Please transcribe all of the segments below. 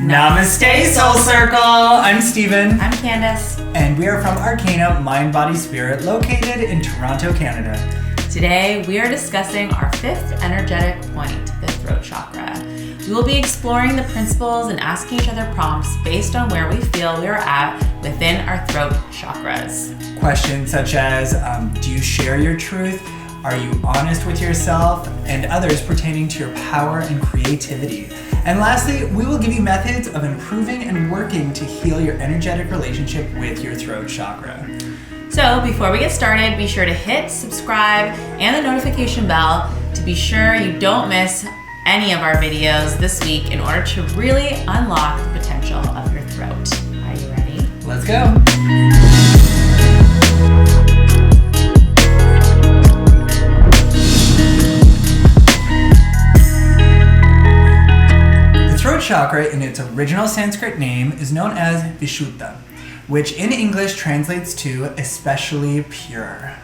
Namaste, Soul Circle! I'm Steven. I'm Candice. And we are from Arcana, Mind, Body, Spirit, located in Toronto, Canada. Today, we are discussing our fifth energetic point, the throat chakra. We will be exploring the principles and asking each other prompts based on where we feel we are at within our throat chakras. Questions such as, do you share your truth? Are you honest with yourself and others pertaining to your power and creativity? And lastly, we will give you methods of improving and working to heal your energetic relationship with your throat chakra. So before we get started, be sure to hit subscribe and the notification bell to be sure you don't miss any of our videos this week in order to really unlock the potential of your throat. Are you ready? Let's go. The throat chakra, in its original Sanskrit name, is known as Vishuddha, which in English translates to especially pure.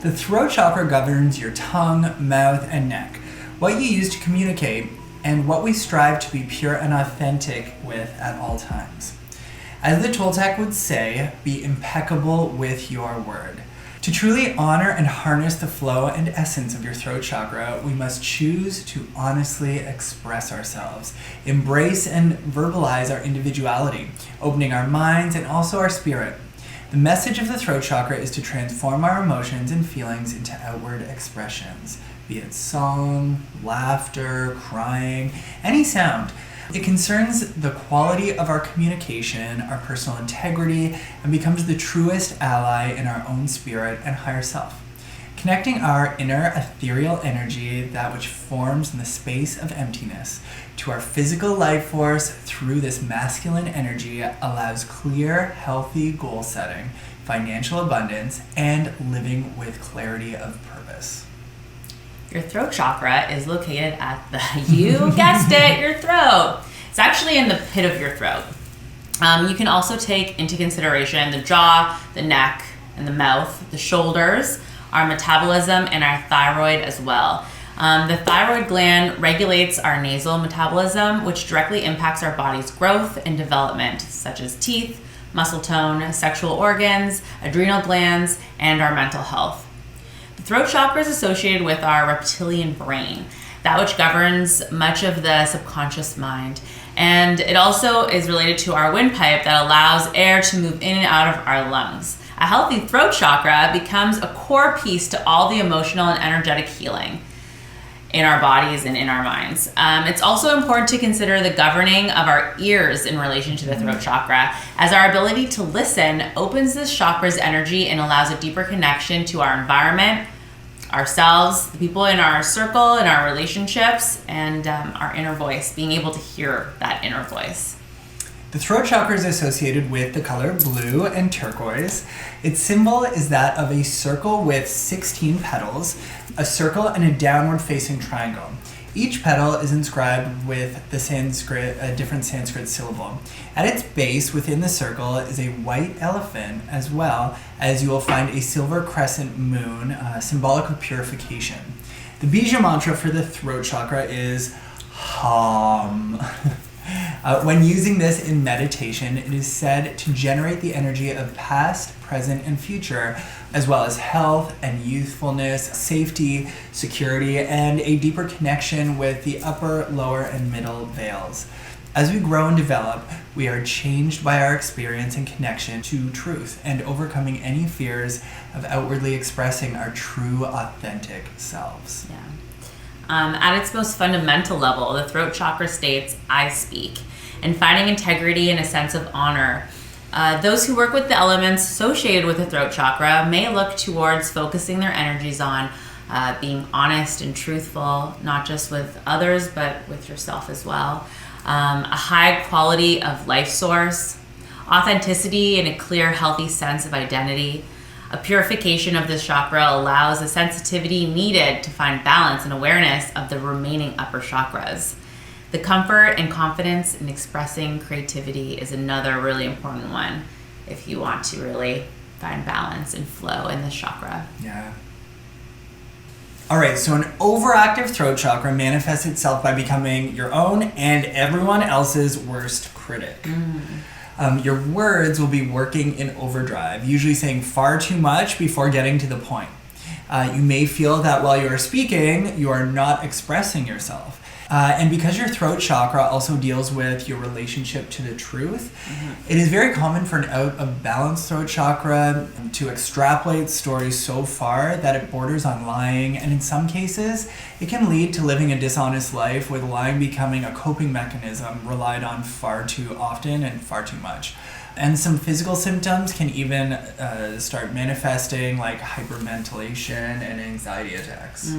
The throat chakra governs your tongue, mouth, and neck, what you use to communicate, and what we strive to be pure and authentic with at all times. As the Toltec would say, be impeccable with your word. To truly honor and harness the flow and essence of your throat chakra, we must choose to honestly express ourselves, embrace and verbalize our individuality, opening our minds and also our spirit. The message of the throat chakra is to transform our emotions and feelings into outward expressions, be it song, laughter, crying, any sound. It concerns the quality of our communication, our personal integrity, and becomes the truest ally in our own spirit and higher self. Connecting our inner ethereal energy, that which forms in the space of emptiness, to our physical life force through this masculine energy allows clear, healthy goal setting, financial abundance, and living with clarity of purpose. Your throat chakra is located at you guessed it, your throat. It's actually in the pit of your throat. You can also take into consideration the jaw, the neck, and the mouth, the shoulders, our metabolism, and our thyroid as well. The thyroid gland regulates our nasal metabolism, which directly impacts our body's growth and development, such as teeth, muscle tone, sexual organs, adrenal glands, and our mental health. The throat chakra is associated with our reptilian brain, that which governs much of the subconscious mind. And it also is related to our windpipe that allows air to move in and out of our lungs. A healthy throat chakra becomes a core piece to all the emotional and energetic healing in our bodies and in our minds. It's also important to consider the governing of our ears in relation to the throat chakra, as our ability to listen opens this chakra's energy and allows a deeper connection to our environment, ourselves, the people in our circle, and our relationships, and our inner voice, being able to hear that inner voice. The throat chakra is associated with the color blue and turquoise. Its symbol is that of a circle with 16 petals, a circle and a downward facing triangle. Each petal is inscribed with a different Sanskrit syllable. At its base within the circle is a white elephant, as well as you will find a silver crescent moon, symbolic of purification. The bija mantra for the throat chakra is Hum. When using this in meditation, it is said to generate the energy of past, present, and future, as well as health and youthfulness, safety, security, and a deeper connection with the upper, lower, and middle veils. As we grow and develop, we are changed by our experience and connection to truth and overcoming any fears of outwardly expressing our true, authentic selves. Yeah. At its most fundamental level, the throat chakra states, I speak, and finding integrity and a sense of honor. Those who work with the elements associated with the throat chakra may look towards focusing their energies on being honest and truthful, not just with others, but with yourself as well. A high quality of life source, authenticity, and a clear, healthy sense of identity. A purification of this chakra allows the sensitivity needed to find balance and awareness of the remaining upper chakras. The comfort and confidence in expressing creativity is another really important one if you want to really find balance and flow in this chakra. Yeah. All right, so an overactive throat chakra manifests itself by becoming your own and everyone else's worst critic. Your words will be working in overdrive, usually saying far too much before getting to the point. You may feel that while you are speaking, you are not expressing yourself. And because your throat chakra also deals with your relationship to the truth, it is very common for an out of balance throat chakra to extrapolate stories so far that it borders on lying, and in some cases, it can lead to living a dishonest life, with lying becoming a coping mechanism relied on far too often and far too much. And some physical symptoms can even start manifesting, like hyperventilation and anxiety attacks.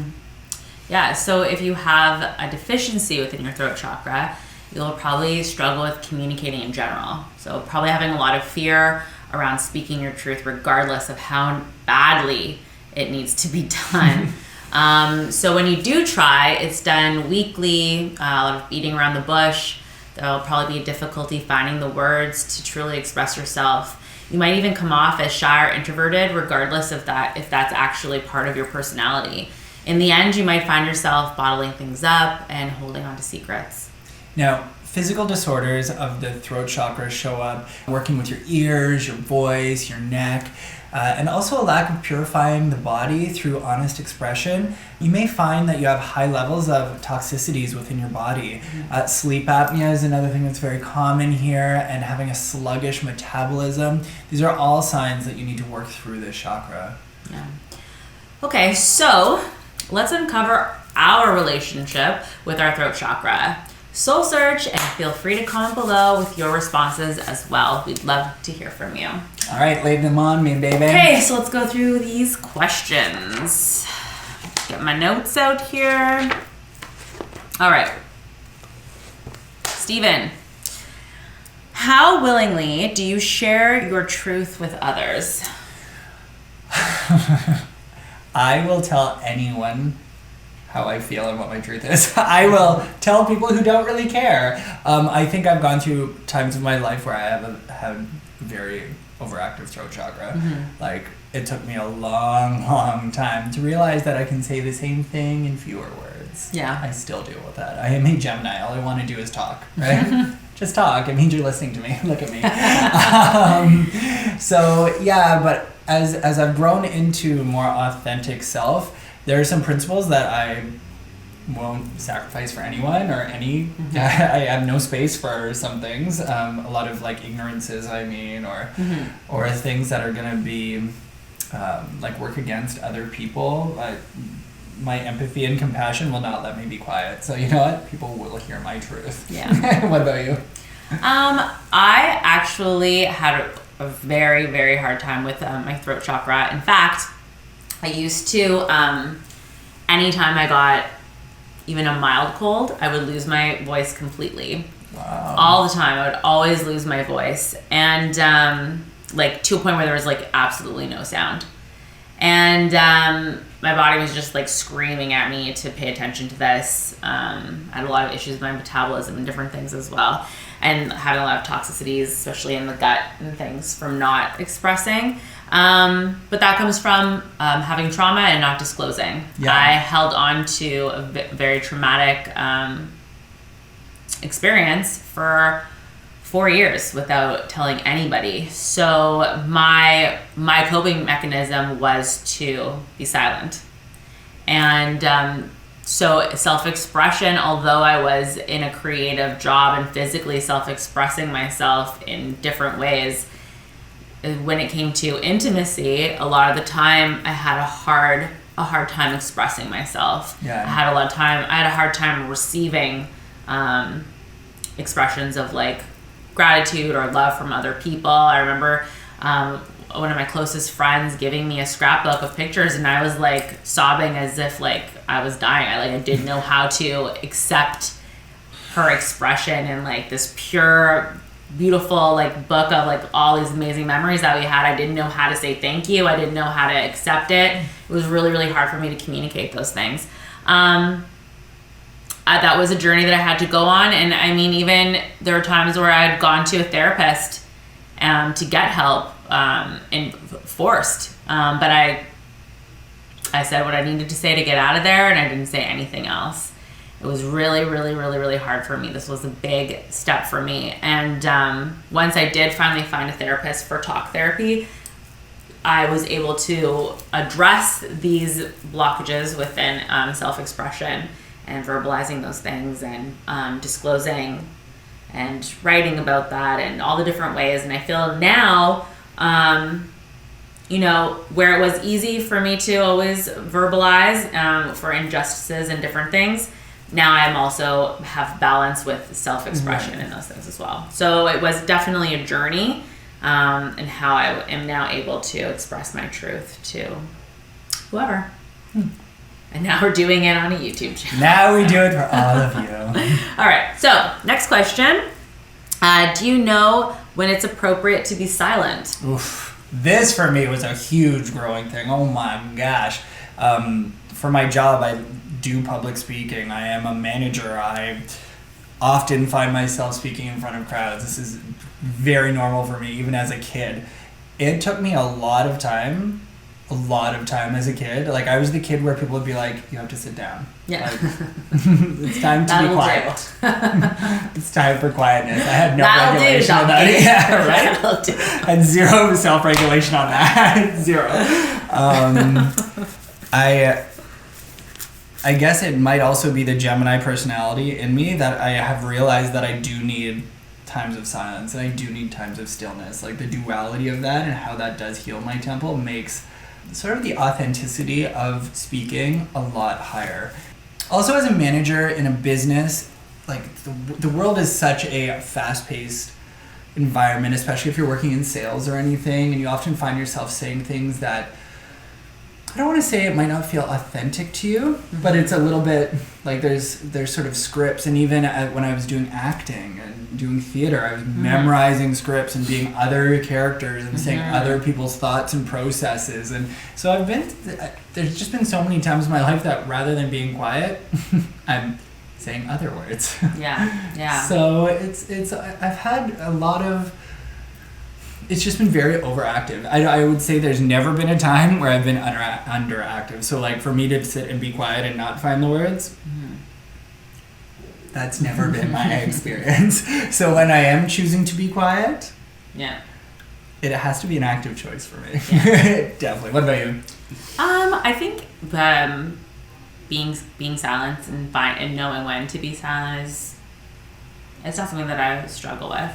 Yeah, so if you have a deficiency within your throat chakra, you'll probably struggle with communicating in general. So probably having a lot of fear around speaking your truth, regardless of how badly it needs to be done. So when you do try, it's done weakly, a lot of beating around the bush. There'll probably be difficulty finding the words to truly express yourself. You might even come off as shy or introverted, regardless of that, if that's actually part of your personality. In the end, you might find yourself bottling things up and holding on to secrets. Now, physical disorders of the throat chakra show up working with your ears, your voice, your neck, and also a lack of purifying the body through honest expression. You may find that you have high levels of toxicities within your body. Sleep apnea is another thing that's very common here, and having a sluggish metabolism. These are all signs that you need to work through this chakra. Yeah. Okay, so let's uncover our relationship with our throat chakra. Soul search, and feel free to comment below with your responses as well. We'd love to hear from you. All right, lay them on me, baby. Okay, so let's go through these questions. Get my notes out here. All right. Steven, how willingly do you share your truth with others? I will tell anyone how I feel and what my truth is. I will tell people who don't really care. I think I've gone through times of my life where I have had very overactive throat chakra. Like, it took me a long, long time to realize that I can say the same thing in fewer words. Yeah. I still deal with that. I am a Gemini. All I want to do is talk, right? Just talk. It means you're listening to me. Look at me. So, yeah, but as I've grown into more authentic self, there are some principles that I won't sacrifice for anyone or any. I have no space for some things. A lot of like ignorances, or things that are gonna be like work against other people. My empathy and compassion will not let me be quiet. So you know what? People will hear my truth. Yeah. What about you? I actually had a very, very hard time with my throat chakra. In fact, I used to, anytime I got even a mild cold, I would lose my voice completely. Wow. All the time. I would always lose my voice. And like to a point where there was like absolutely no sound. And my body was just like screaming at me to pay attention to this. I had a lot of issues with my metabolism and different things as well. And having a lot of toxicities, especially in the gut and things, from not expressing. But that comes from having trauma and not disclosing. Yeah. I held on to a very traumatic experience for 4 years without telling anybody. So my coping mechanism was to be silent. And so self-expression, although I was in a creative job and physically self-expressing myself in different ways, when it came to intimacy, a lot of the time I had a hard time expressing myself. Yeah. I had a hard time receiving expressions of like gratitude or love from other people. I remember one of my closest friends giving me a scrapbook of pictures, and I was like sobbing as if like I was dying. I didn't know how to accept her expression and like this pure, beautiful like book of like all these amazing memories that we had. I didn't know how to say thank you. I didn't know how to accept it. It was really, really hard for me to communicate those things. That was a journey that I had to go on. And I mean, even there were times where I had gone to a therapist to get help and forced. But I said what I needed to say to get out of there, and I didn't say anything else. It was really, really, really, really hard for me. This was a big step for me. And once I did finally find a therapist for talk therapy, I was able to address these blockages within self-expression and verbalizing those things and disclosing and writing about that and all the different ways. And I feel now, where it was easy for me to always verbalize for injustices and different things, now I'm also have balance with self-expression and those things as well. So it was definitely a journey and how I am now able to express my truth to whoever. And now we're doing it on a YouTube channel. Now we do it for all of you. All right, so next question. Do you know when it's appropriate to be silent? Oof. This for me was a huge growing thing. Oh my gosh. For my job, I do public speaking. I am a manager. I often find myself speaking in front of crowds. This is very normal for me, even as a kid. It took me a lot of time as a kid. Like, I was the kid where people would be like, you have to sit down. Yeah. Like, it's time to be quiet. It's time for quietness. I had no regulation on that. Yeah, right? I had zero self-regulation on that. Zero. I guess it might also be the Gemini personality in me that I have realized that I do need times of silence and I do need times of stillness. Like, the duality of that and how that does heal my temple makes sort of the authenticity of speaking a lot higher. Also, as a manager in a business, like, the world is such a fast-paced environment, especially if you're working in sales or anything, and you often find yourself saying things that, I don't want to say it might not feel authentic to you, but it's a little bit like there's sort of scripts. And even when I was doing acting and doing theater, I was memorizing scripts and being other characters and saying other people's thoughts and processes. And so there's just been so many times in my life that rather than being quiet, I'm saying other words. Yeah. So I've had a lot of, it's just been very overactive. I would say there's never been a time where I've been underactive. So, like, for me to sit and be quiet and not find the words, that's never been my experience. So when I am choosing to be quiet, it has to be an active choice for me. Yeah. Definitely. What about you? I think being silent and knowing when to be silent it's not something that I struggle with.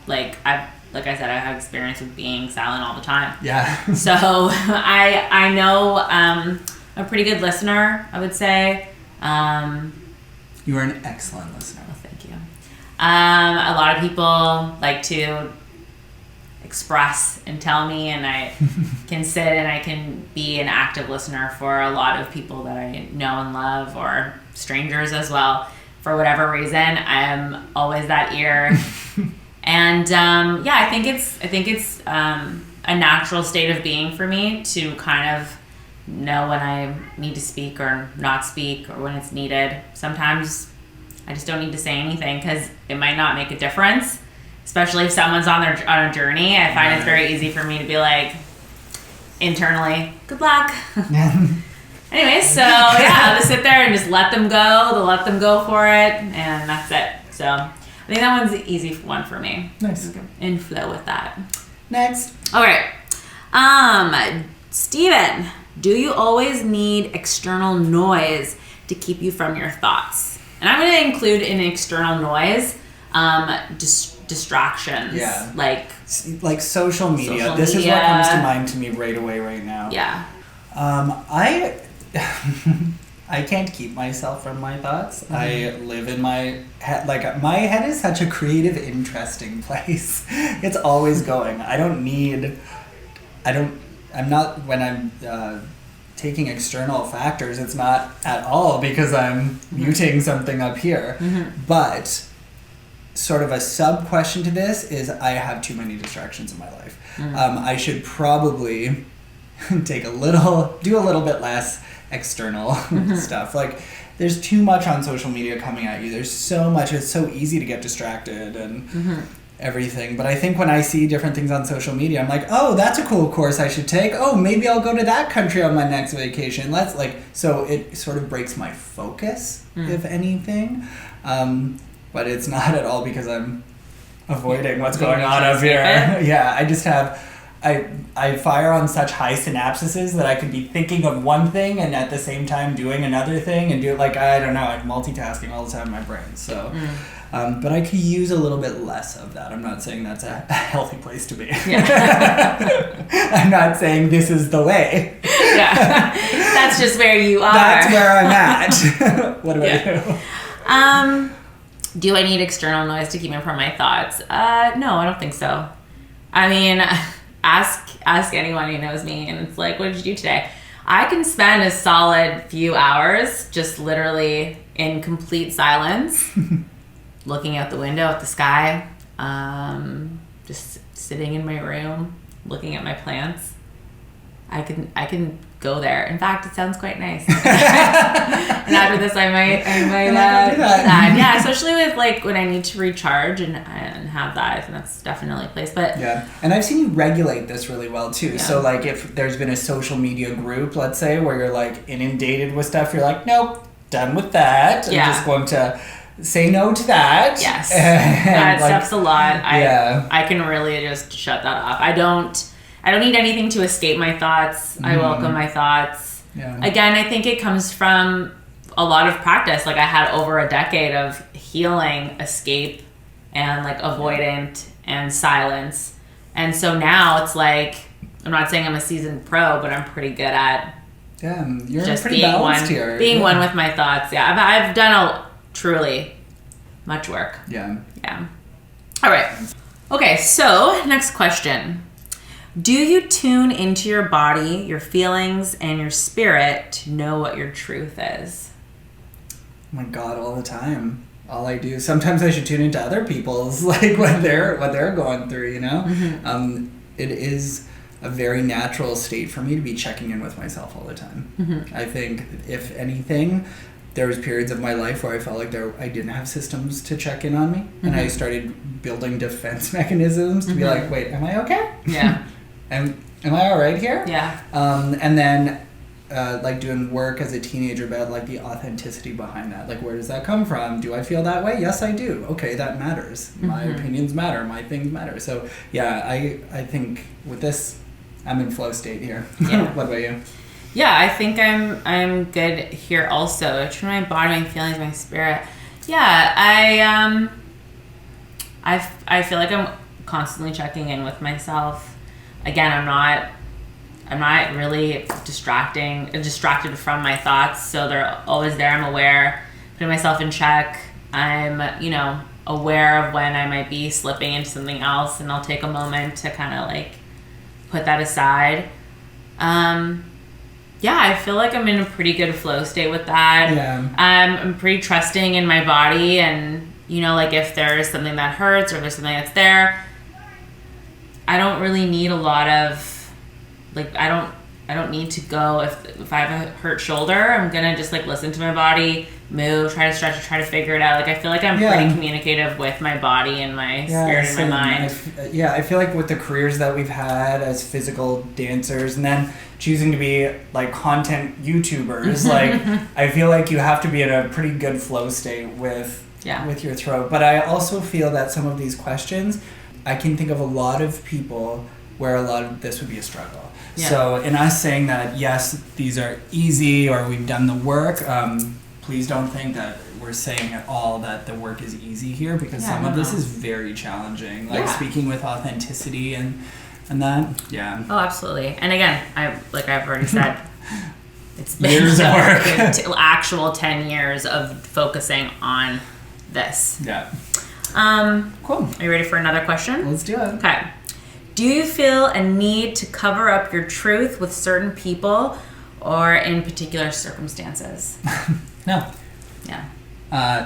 Like I said, I have experience with being silent all the time. Yeah. So I know I'm a pretty good listener, I would say. You are an excellent listener. Well, thank you. A lot of people like to express and tell me, and I can sit and I can be an active listener for a lot of people that I know and love, or strangers as well. For whatever reason, I am always that ear. And I think it's a natural state of being for me to kind of know when I need to speak or not speak, or when it's needed. Sometimes I just don't need to say anything because it might not make a difference, especially if someone's on a journey. I find it's very easy for me to be like, internally, good luck. Anyway, so I'll just sit there and just let them go for it, and that's it. So I think that one's the easy one for me. Nice. And flow with that. Next. All right. Steven, do you always need external noise to keep you from your thoughts? And I'm going to include in external noise distractions. Yeah. Like social media. This is what comes to mind to me right away right now. Yeah. I can't keep myself from my thoughts. Mm-hmm. I live in my head. Like, my head is such a creative, interesting place. It's always going. When I'm taking external factors, it's not at all because I'm muting something up here. Mm-hmm. But sort of a sub-question to this is I have too many distractions in my life. Mm-hmm. I should probably do a little bit less external stuff. Like, there's too much on social media coming at you. There's so much. It's so easy to get distracted, and everything. But I think when I see different things on social media, I'm like, oh, that's a cool course I should take. Oh, maybe I'll go to that country on my next vacation. So it sort of breaks my focus, if anything. But it's not at all because I'm avoiding what's going on up here. Yeah, I just have... I fire on such high synapses that I could be thinking of one thing and at the same time doing another thing and I don't know, I'm multitasking all the time in my brain. So, but I could use a little bit less of that. I'm not saying that's a healthy place to be. Yeah. I'm not saying this is the way. Yeah, that's just where you are. That's where I'm at. What about you? Do I need external noise to keep me from my thoughts? No, I don't think so. I mean... Ask anyone who knows me, and it's like, what did you do today? I can spend a solid few hours just literally in complete silence, looking out the window at the sky, just sitting in my room, looking at my plants. I can go there. In fact, it sounds quite nice. And after this, I might do that. Yeah, especially with like when I need to recharge and have that. I think that's definitely a place. But yeah, and I've seen you regulate this really well too. Yeah. So like if there's been a social media group, let's say, where you're like inundated with stuff, you're like, nope, done with that. I'm just going to say no to that. Yes, that stuff's a lot. I can really just shut that off. I don't need anything to escape my thoughts. I welcome my thoughts. Yeah. Again, I think it comes from a lot of practice. Like I had over a decade of healing, escape, and like avoidant and silence. And so now it's like, I'm not saying I'm a seasoned pro, but I'm pretty good at you're just pretty being balanced here. Being one with my thoughts. Yeah, I've done truly much work. Yeah. All right. Okay, so next question. Do you tune into your body, your feelings, and your spirit to know what your truth is? Oh my God, all the time. All I do. Sometimes I should tune into other people's, like what they're going through, you know? Mm-hmm. It is a very natural state for me to be checking in with myself all the time. Mm-hmm. I think, if anything, there was periods of my life where I felt like I didn't have systems to check in on me. Mm-hmm. And I started building defense mechanisms to be like, wait, am I okay? Yeah. Am I all right here? Yeah. And then like doing work as a teenager about like the authenticity behind that. Like, where does that come from? Do I feel that way? Yes, I do. Okay, that matters. My opinions matter. My things matter. So yeah, I think with this, I'm in flow state here. Yeah. What about you? Yeah, I think I'm good here also. I tune my body, my feelings, my spirit. Yeah, I feel like I'm constantly checking in with myself. Again, I'm not really distracted from my thoughts, so they're always there. I'm aware, putting myself in check. I'm, aware of when I might be slipping into something else, and I'll take a moment to kind of like put that aside. I feel like I'm in a pretty good flow state with that. Yeah. I'm pretty trusting in my body, and like if there's something that hurts or there's something that's there, I don't really need a lot of, like, I don't need to go if I have a hurt shoulder. I'm gonna just like listen to my body, move, try to stretch, try to figure it out. Like I feel like I'm pretty communicative with my body and my spirit and my mind. I feel like with the careers that we've had as physical dancers, and then choosing to be like content YouTubers, like I feel like you have to be in a pretty good flow state with your throat. But I also feel that some of these questions, I can think of a lot of people where a lot of this would be a struggle. Yeah. So in us saying that, yes, these are easy or we've done the work, please don't think that we're saying at all that the work is easy here, because some of this is very challenging. Like speaking with authenticity and that, Oh, absolutely. And again, I've already said, it's been years of work. Actual 10 years of focusing on this. Yeah. Cool. Are you ready for another question? Let's do it. Okay. Do you feel a need to cover up your truth with certain people or in particular circumstances? No. Yeah.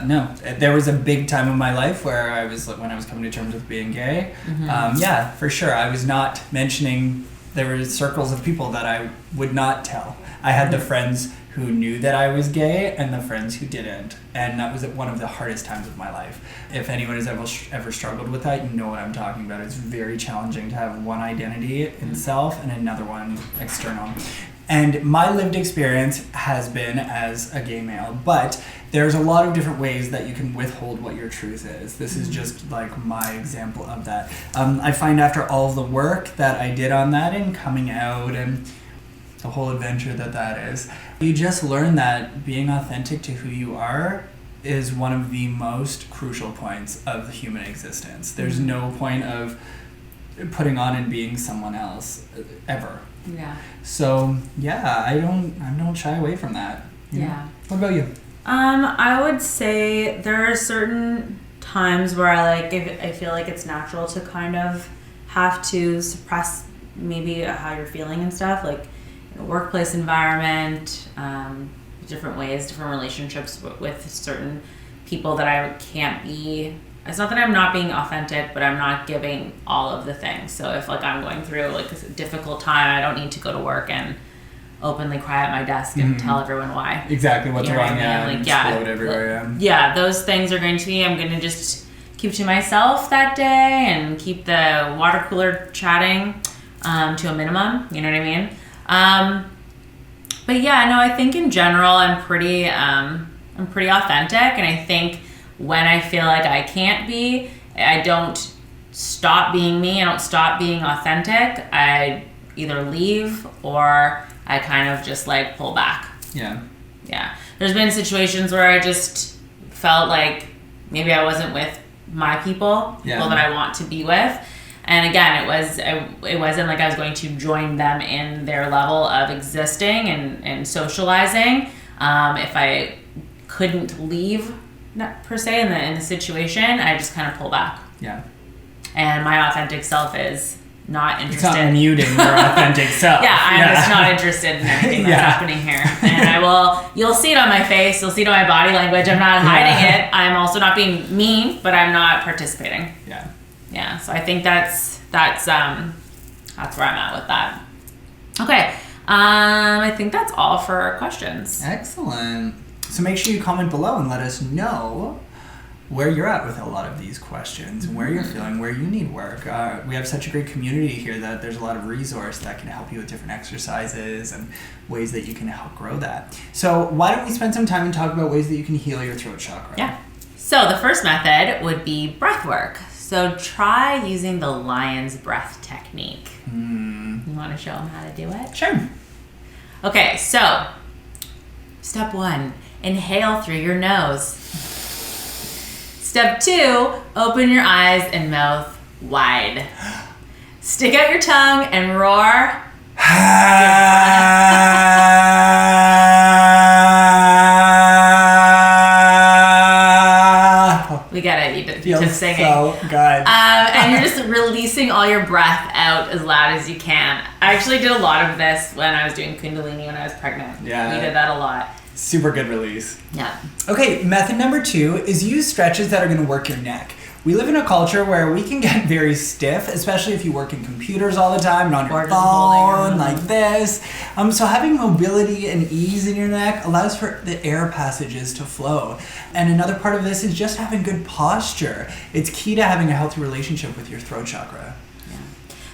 No. There was a big time in my life where when I was coming to terms with being gay. Mm-hmm. For sure. I was not mentioning, there were circles of people that I would not tell. I had the friends who knew that I was gay and the friends who didn't. And that was one of the hardest times of my life. If anyone has ever struggled with that, you know what I'm talking about. It's very challenging to have one identity in self and another one external. And my lived experience has been as a gay male, but there's a lot of different ways that you can withhold what your truth is. This is just like my example of that. I find after all of the work that I did on that and coming out and the whole adventure that is, you just learn that being authentic to who you are is one of the most crucial points of the human existence. There's no point of putting on and being someone else ever. Yeah. So yeah, I don't shy away from that. Yeah. What about you? I would say there are certain times where I feel like it's natural to kind of have to suppress maybe how you're feeling and stuff, like in a workplace environment, different ways, different relationships with certain people that I can't be. It's not that I'm not being authentic, but I'm not giving all of the things. So if like I'm going through like a difficult time, I don't need to go to work and openly cry at my desk and tell everyone why. Exactly what's You know wrong. what I mean? Yeah, Like, yeah, explode everywhere. Yeah, those things are going to be, I'm going to just keep to myself that day and keep the water cooler chatting to a minimum. You know what I mean? But yeah, no, I think in general I'm pretty authentic, and I think when I feel like I can't be, I don't stop being me. I don't stop being authentic. I either leave or I kind of just like pull back. Yeah. Yeah. There's been situations where I just felt like maybe I wasn't with my people that I want to be with. And again, it wasn't like I was going to join them in their level of existing and socializing. If I couldn't leave, not per se, in the situation, I just kind of pull back. Yeah. And my authentic self is not interested. It's not muting your authentic self. Yeah, I'm just not interested in anything that's happening here. And you'll see it on my face, you'll see it on my body language. I'm not hiding it. I'm also not being mean, but I'm not participating. Yeah. Yeah, so I think that's where I'm at with that. Okay, I think that's all for our questions. Excellent. So make sure you comment below and let us know where you're at with a lot of these questions, where you're feeling, where you need work. We have such a great community here that there's a lot of resource that can help you with different exercises and ways that you can help grow that. So why don't we spend some time and talk about ways that you can heal your throat chakra? Yeah. So the first method would be breath work. So try using the lion's breath technique. You want to show them how to do it? Sure. Okay, so step 1, inhale through your nose. Step 2, open your eyes and mouth wide. Stick out your tongue and roar. We get it. You did Feels singing. so good. And you're just releasing all your breath out as loud as you can. I actually did a lot of this when I was doing Kundalini when I was pregnant. Yeah. We did that a lot. Super good release. Yeah. Okay, method number 2 is use stretches that are going to work your neck. We live in a culture where we can get very stiff, especially if you work in computers all the time and on your phone like this. So having mobility and ease in your neck allows for the air passages to flow. And another part of this is just having good posture. It's key to having a healthy relationship with your throat chakra. Yeah.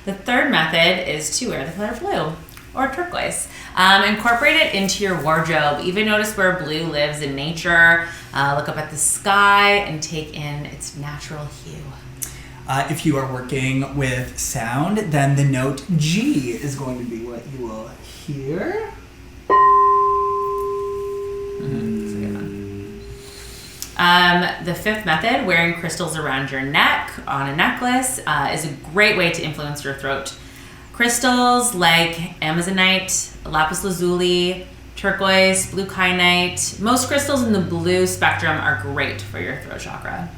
The third method is to wear the color blue or turquoise. Incorporate it into your wardrobe. Even notice where blue lives in nature. Look up at the sky and take in its natural hue. If you are working with sound, then the note G is going to be what you will hear. That's a good one. The fifth method, wearing crystals around your neck on a necklace, is a great way to influence your throat. Crystals like amazonite, lapis lazuli, turquoise, blue kyanite. Most crystals in the blue spectrum are great for your throat chakra.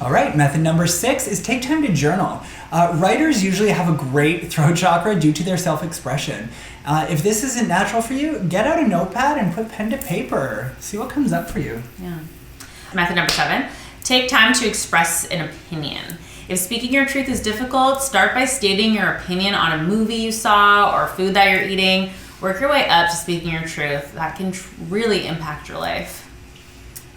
All right, method number 6 is take time to journal. Writers usually have a great throat chakra due to their self-expression. If this isn't natural for you, get out a notepad and put pen to paper. See what comes up for you. Yeah. Method number 7, take time to express an opinion. If speaking your truth is difficult, start by stating your opinion on a movie you saw or food that you're eating, work your way up to speaking your truth. That can really impact your life.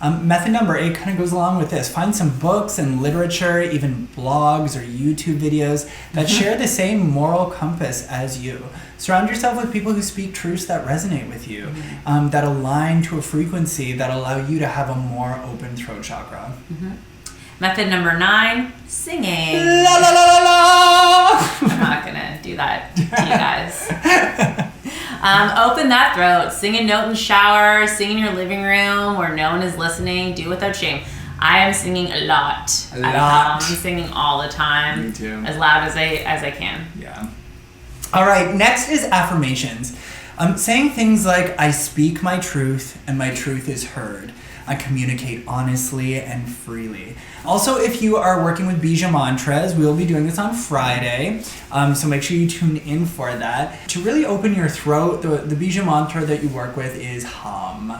Method number 8 kind of goes along with this. Find some books and literature, even blogs or YouTube videos that share the same moral compass as you. Surround yourself with people who speak truths that resonate with you, that align to a frequency that allow you to have a more open throat chakra. Method number 9, singing. La la la la la! I'm not gonna do that to you guys. Open that throat. Sing a note in the shower. Sing in your living room where no one is listening. Do it without shame. I am singing a lot. I'm singing all the time. Me too. As loud as I can. Yeah. All right. Next is affirmations. Saying things like, I speak my truth and my truth is heard. I communicate honestly and freely. Also, if you are working with Bija mantras, we'll be doing this on Friday, so make sure you tune in for that. To really open your throat, the Bija mantra that you work with is hum.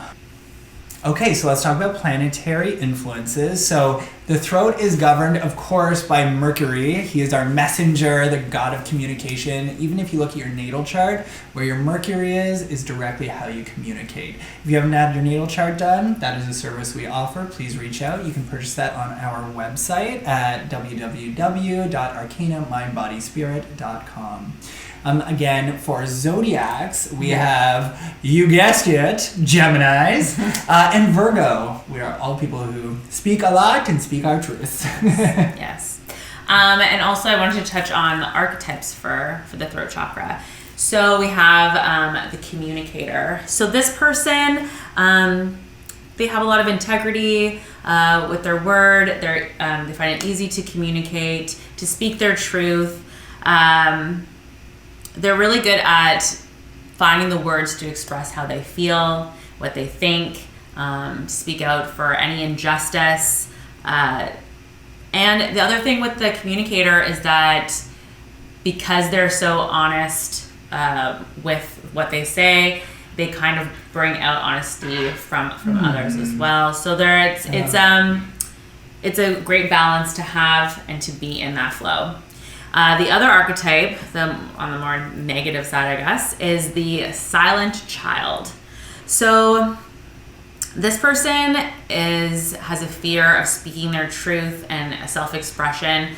Okay, so let's talk about planetary influences. So the throat is governed, of course, by Mercury. He is our messenger, the god of communication. Even if you look at your natal chart, where your Mercury is directly how you communicate. If you haven't had your natal chart done, that is a service we offer. Please reach out. You can purchase that on our website at www.arcanamindbodyspirit.com. Again, for zodiacs, we have, you guessed it, Geminis, and Virgo. We are all people who speak a lot and speak our truth. Yes. And also I wanted to touch on the archetypes for the throat chakra. So we have the communicator. So this person, they have a lot of integrity with their word. They find it easy to communicate, to speak their truth. They're really good at finding the words to express how they feel, what they think, speak out for any injustice. And the other thing with the communicator is that because they're so honest with what they say, they kind of bring out honesty from others as well. So it's a great balance to have and to be in that flow. The other archetype, on the more negative side, I guess, is the silent child. So this person has a fear of speaking their truth and self-expression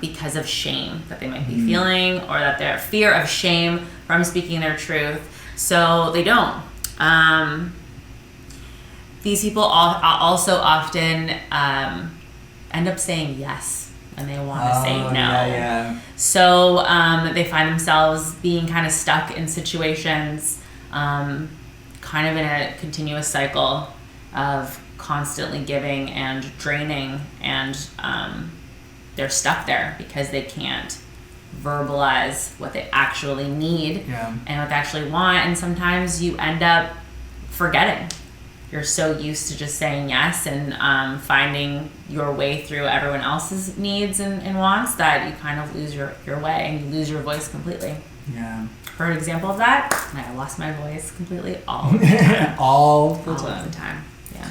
because of shame that they might be feeling, or that their fear of shame from speaking their truth. So they don't. These people also often end up saying yes when they want to say no. Yeah. So they find themselves being kind of stuck in situations, kind of in a continuous cycle of constantly giving and draining, and they're stuck there because they can't verbalize what they actually need and what they actually want. And sometimes you end up forgetting. You're so used to just saying yes and finding your way through everyone else's needs and wants that you kind of lose your way and you lose your voice completely. Yeah. For an example of that, I lost my voice completely all the time. all the time. Yeah.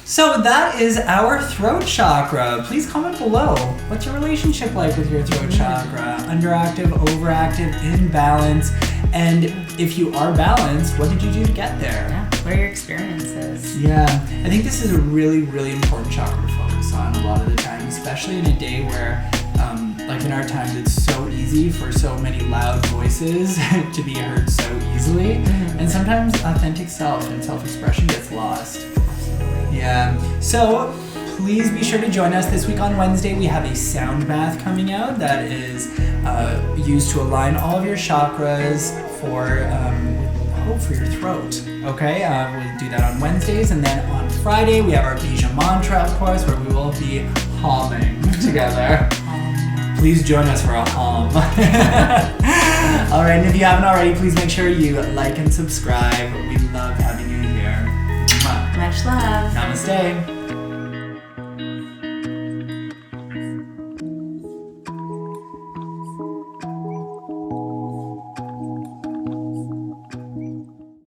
So that is our throat chakra. Please comment below. What's your relationship like with your throat chakra? Underactive, overactive, in balance? And if you are balanced, what did you do to get there? Yeah. What are your experiences? Yeah, I think this is a really, really important chakra to focus on a lot of the time, especially in a day where, like in our times, it's so easy for so many loud voices to be heard so easily. And sometimes authentic self and self-expression gets lost. Yeah, so please be sure to join us this week on Wednesday. We have a sound bath coming out that is used to align all of your chakras for your throat. Okay, we'll do that on Wednesdays, and then on Friday we have our Bija mantra, of course, where we will be humming together. Please join us for a hum. All right, and if you haven't already, please make sure you like and subscribe. We love having you here. Much love. Namaste.